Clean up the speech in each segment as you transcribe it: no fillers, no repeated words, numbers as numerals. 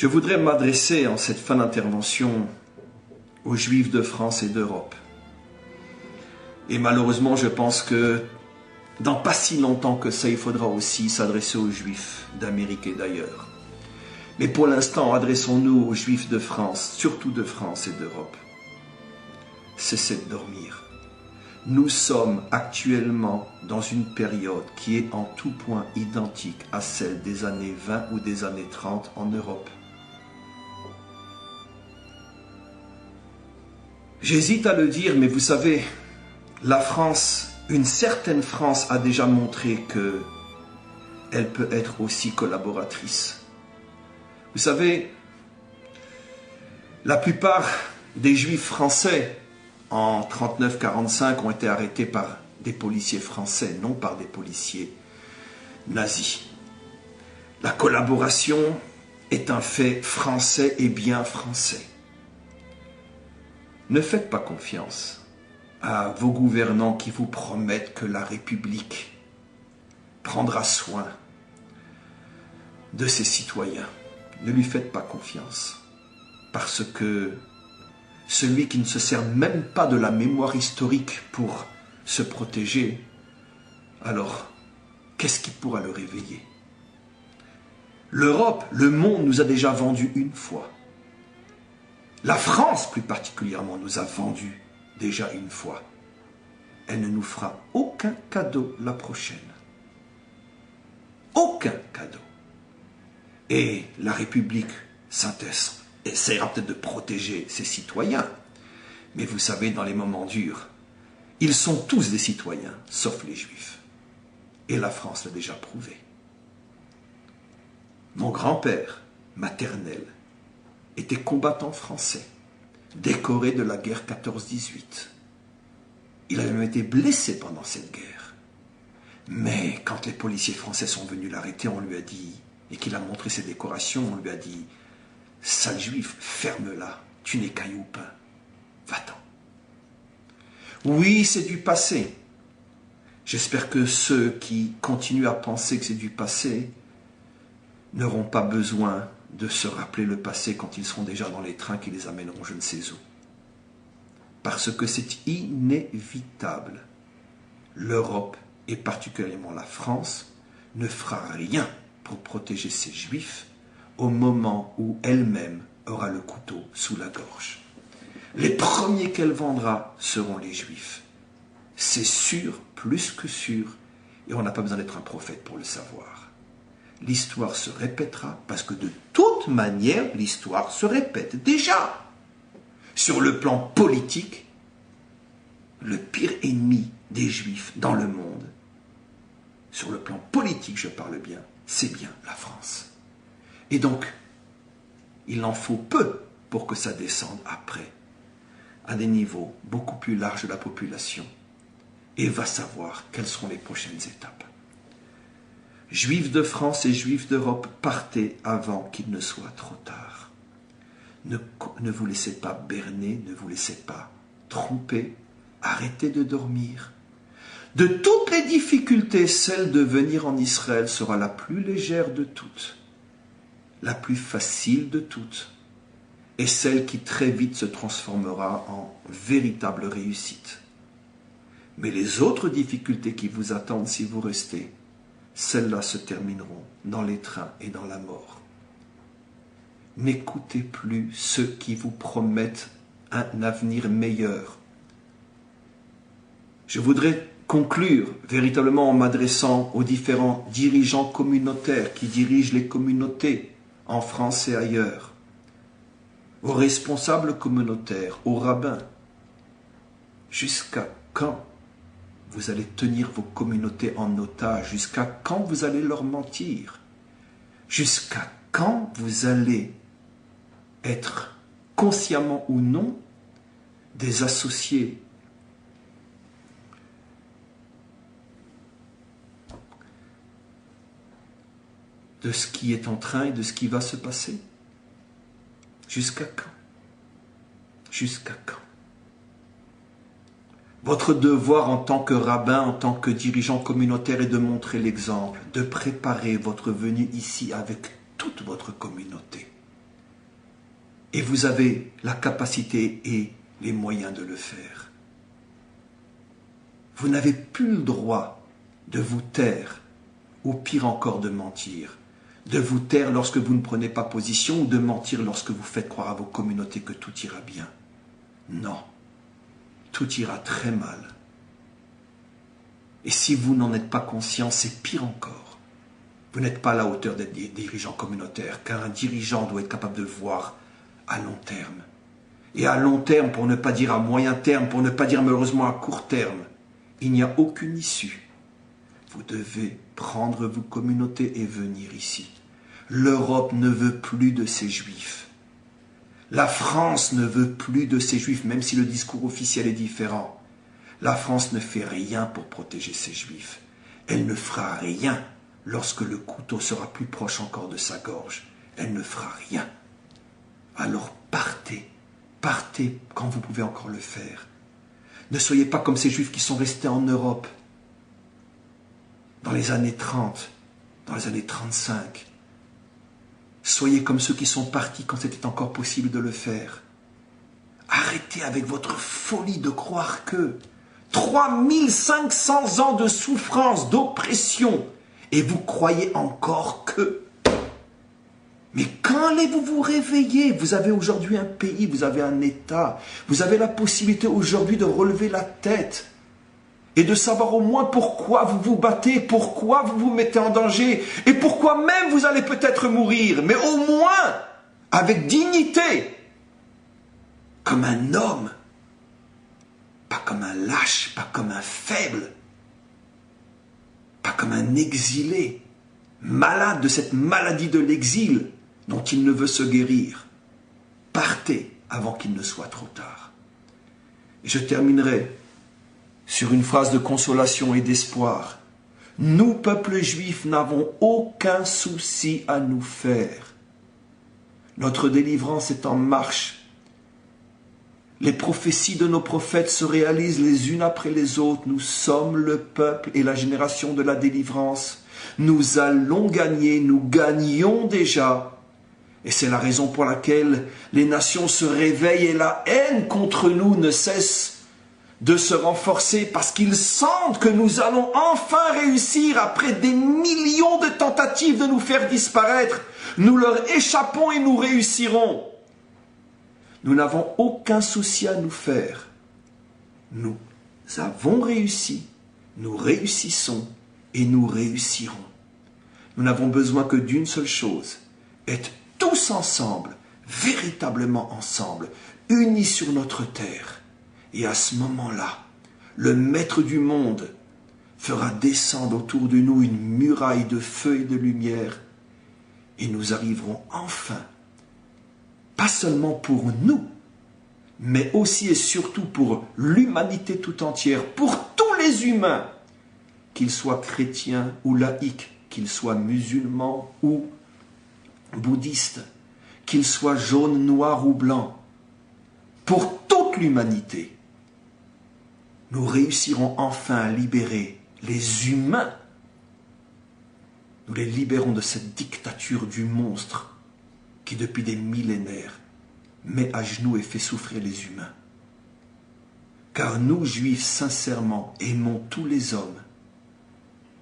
Je voudrais m'adresser en cette fin d'intervention aux Juifs de France et d'Europe. Et malheureusement, je pense que dans pas si longtemps que ça, il faudra aussi s'adresser aux Juifs d'Amérique et d'ailleurs. Mais pour l'instant, adressons-nous aux Juifs de France, surtout de France et d'Europe. Cessez de dormir. Nous sommes actuellement dans une période qui est en tout point identique à celle des années 20 ou des années 30 en Europe. J'hésite à le dire, mais vous savez, la France, une certaine France a déjà montré qu'elle peut être aussi collaboratrice. Vous savez, la plupart des Juifs français en 39-45 ont été arrêtés par des policiers français, non par des policiers nazis. La collaboration est un fait français et bien français. Ne faites pas confiance à vos gouvernants qui vous promettent que la République prendra soin de ses citoyens. Ne lui faites pas confiance, parce que celui qui ne se sert même pas de la mémoire historique pour se protéger, alors qu'est-ce qui pourra le réveiller? L'Europe, le monde nous a déjà vendu une fois. La France, plus particulièrement, nous a vendu déjà une fois. Elle ne nous fera aucun cadeau la prochaine. Aucun cadeau. Et la République essaiera peut-être de protéger ses citoyens. Mais vous savez, dans les moments durs, ils sont tous des citoyens, sauf les Juifs. Et la France l'a déjà prouvé. Mon grand-père maternel était combattant français, décoré de la guerre 14-18. Il avait même été blessé pendant cette guerre. Mais quand les policiers français sont venus l'arrêter, on lui a dit, et qu'il a montré ses décorations, on lui a dit « Sale juif, ferme-la, tu n'es qu'un youpin, va-t'en ». Oui, c'est du passé. J'espère que ceux qui continuent à penser que c'est du passé n'auront pas besoin de se rappeler le passé quand ils seront déjà dans les trains qui les amèneront je ne sais où. Parce que c'est inévitable. L'Europe, et particulièrement la France, ne fera rien pour protéger ses Juifs au moment où elle-même aura le couteau sous la gorge. Les premiers qu'elle vendra seront les Juifs. C'est sûr, plus que sûr, et on n'a pas besoin d'être un prophète pour le savoir. L'histoire se répétera, parce que de toute manière, l'histoire se répète déjà. Sur le plan politique, le pire ennemi des Juifs dans le monde, sur le plan politique, je parle bien, c'est bien la France. Et donc, il en faut peu pour que ça descende après, à des niveaux beaucoup plus larges de la population, et va savoir quelles seront les prochaines étapes. Juifs de France et Juifs d'Europe, partez avant qu'il ne soit trop tard. Ne vous laissez pas berner, ne vous laissez pas tromper, arrêtez de dormir. De toutes les difficultés, celle de venir en Israël sera la plus légère de toutes, la plus facile de toutes, et celle qui très vite se transformera en véritable réussite. Mais les autres difficultés qui vous attendent si vous restez, celles-là se termineront dans les trains et dans la mort. N'écoutez plus ceux qui vous promettent un avenir meilleur. Je voudrais conclure véritablement en m'adressant aux différents dirigeants communautaires qui dirigent les communautés en France et ailleurs, aux responsables communautaires, aux rabbins. Jusqu'à quand vous allez tenir vos communautés en otage? Jusqu'à quand vous allez leur mentir? Jusqu'à quand vous allez être, consciemment ou non, des associés de ce qui est en train et de ce qui va se passer? Jusqu'à quand? Jusqu'à quand? Votre devoir en tant que rabbin, en tant que dirigeant communautaire est de montrer l'exemple, de préparer votre venue ici avec toute votre communauté. Et vous avez la capacité et les moyens de le faire. Vous n'avez plus le droit de vous taire, ou pire encore de mentir. De vous taire lorsque vous ne prenez pas position ou de mentir lorsque vous faites croire à vos communautés que tout ira bien. Non, tout ira très mal. Et si vous n'en êtes pas conscient, c'est pire encore. Vous n'êtes pas à la hauteur d'être dirigeant communautaire, car un dirigeant doit être capable de le voir à long terme. Et à long terme, pour ne pas dire à moyen terme, pour ne pas dire malheureusement à court terme, il n'y a aucune issue. Vous devez prendre vos communautés et venir ici. L'Europe ne veut plus de ces Juifs. La France ne veut plus de ces Juifs, même si le discours officiel est différent. La France ne fait rien pour protéger ces Juifs. Elle ne fera rien lorsque le couteau sera plus proche encore de sa gorge. Elle ne fera rien. Alors partez, partez quand vous pouvez encore le faire. Ne soyez pas comme ces Juifs qui sont restés en Europe dans les années 30, dans les années 35. Soyez comme ceux qui sont partis quand c'était encore possible de le faire. Arrêtez avec votre folie de croire que 3500 ans de souffrance, d'oppression, et vous croyez encore que. Mais quand allez-vous vous réveiller? Vous avez aujourd'hui un pays, vous avez un État, vous avez la possibilité aujourd'hui de relever la tête et de savoir au moins pourquoi vous vous battez, pourquoi vous vous mettez en danger et pourquoi même vous allez peut-être mourir, mais au moins avec dignité, comme un homme, pas comme un lâche, pas comme un faible, pas comme un exilé, malade de cette maladie de l'exil dont il ne veut se guérir. Partez avant qu'il ne soit trop tard. Et je terminerai sur une phrase de consolation et d'espoir. Nous, peuple juif, n'avons aucun souci à nous faire. Notre délivrance est en marche. Les prophéties de nos prophètes se réalisent les unes après les autres. Nous sommes le peuple et la génération de la délivrance. Nous allons gagner, nous gagnons déjà. Et c'est la raison pour laquelle les nations se réveillent et la haine contre nous ne cesse de se renforcer parce qu'ils sentent que nous allons enfin réussir après des millions de tentatives de nous faire disparaître. Nous leur échappons et nous réussirons. Nous n'avons aucun souci à nous faire. Nous avons réussi, nous réussissons et nous réussirons. Nous n'avons besoin que d'une seule chose, être tous ensemble, véritablement ensemble, unis sur notre terre. Et à ce moment-là, le Maître du monde fera descendre autour de nous une muraille de feu et de lumière et nous arriverons enfin, pas seulement pour nous, mais aussi et surtout pour l'humanité tout entière, pour tous les humains, qu'ils soient chrétiens ou laïcs, qu'ils soient musulmans ou bouddhistes, qu'ils soient jaunes, noirs ou blancs, pour toute l'humanité. Nous réussirons enfin à libérer les humains. Nous les libérons de cette dictature du monstre qui, depuis des millénaires, met à genoux et fait souffrir les humains. Car nous, Juifs, sincèrement, aimons tous les hommes.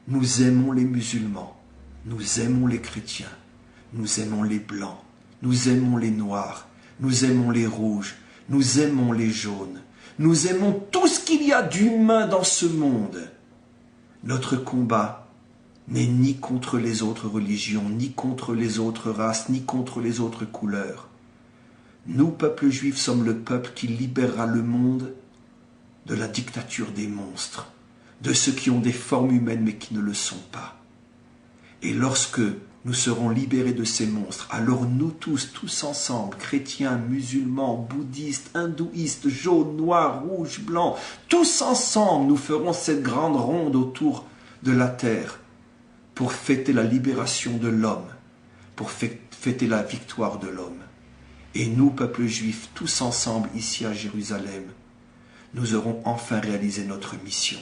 Nous aimons les musulmans, nous aimons les chrétiens, nous aimons les blancs, nous aimons les noirs, nous aimons les rouges, nous aimons les jaunes. Nous aimons tout ce qu'il y a d'humain dans ce monde. Notre combat n'est ni contre les autres religions, ni contre les autres races, ni contre les autres couleurs. Nous, peuple juif, sommes le peuple qui libérera le monde de la dictature des monstres, de ceux qui ont des formes humaines mais qui ne le sont pas. Et lorsque nous serons libérés de ces monstres, alors nous tous ensemble, chrétiens, musulmans, bouddhistes, hindouistes, jaunes, noirs, rouges, blancs, tous ensemble, nous ferons cette grande ronde autour de la terre pour fêter la libération de l'homme, pour fêter la victoire de l'homme. Et nous, peuple juif, tous ensemble ici à Jérusalem, nous aurons enfin réalisé notre mission.